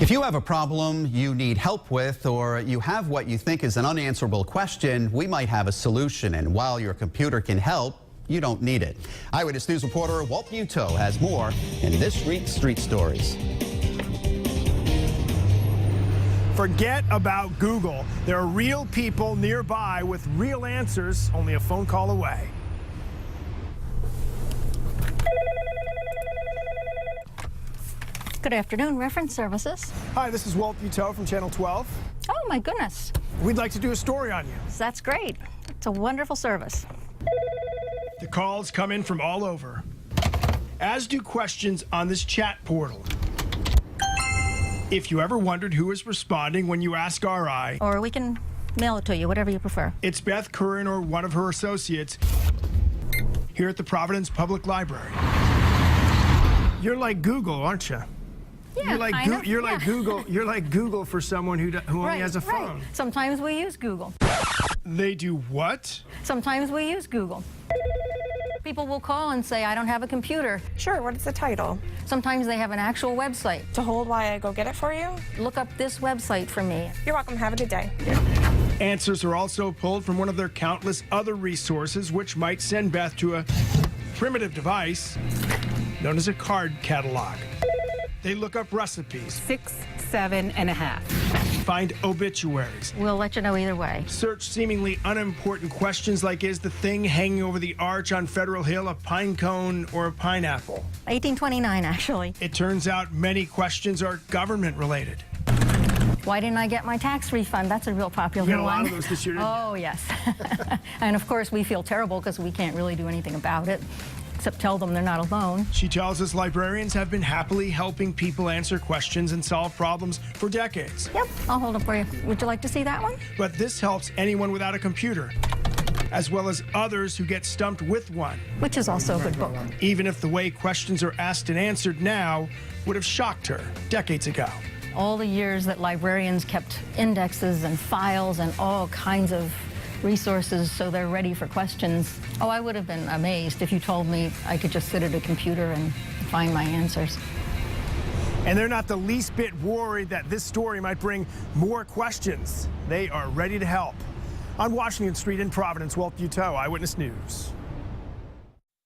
If you have a problem you need help with, or you have what you think is an unanswerable question, we might have a solution. And while your computer can help, you don't need it. Eyewitness News reporter Walt Muto has more in this week's Street Stories. Forget about Google. There are real people nearby with real answers only a phone call away. Good afternoon, Reference Services. Hi, this is Walt Muto from Channel 12. Oh, my goodness. We'd like to do a story on you. That's great. It's a wonderful service. The calls come in from all over, as do questions on this chat portal. If you ever wondered who is responding when you ask RI, Or we can mail it to you, whatever you prefer. it's Beth Curran or one of her associates here at the Providence Public Library. You're like Google, aren't you? Yeah, You're like kind of. You're like Yeah. Google. You're like Google for someone who only has a phone. Right. Sometimes we use Google. They do what? Sometimes we use Google. People will call and say, I don't have a computer. Sure, what is the title? Sometimes they have an actual website. To hold while I go get it for you? Look up this website for me. You're welcome, have a good day. Answers are also pulled from one of their countless other resources, which might send Beth to a primitive device known as a card catalog. They look up recipes, 6, 7.5. find obituaries, We'll let you know either way. search seemingly unimportant questions like, is the thing hanging over the arch on Federal Hill a pine cone or a pineapple? 1829, actually. It turns out many questions are government related. Why didn't I get my tax refund? That's a real popular You got a one. lot of those this year, didn't you? Oh, yes. And of course, we feel terrible because we can't really do anything about it, except tell them they're not alone. She tells us librarians have been happily helping people answer questions and solve problems for decades. Yep, I'll hold it for you. Would you like to see that one? But this helps anyone without a computer, as well as others who get stumped with one, Which is also a good book. even if the way questions are asked and answered now would have shocked her decades ago. All the years that librarians kept indexes and files and all kinds of resources so they're ready for questions. Oh, I would have been amazed if you told me I could just sit at a computer and find my answers. And they're not the least bit worried that this story might bring more questions. They are ready to help. On Washington Street in Providence, Walt Muto, Eyewitness News.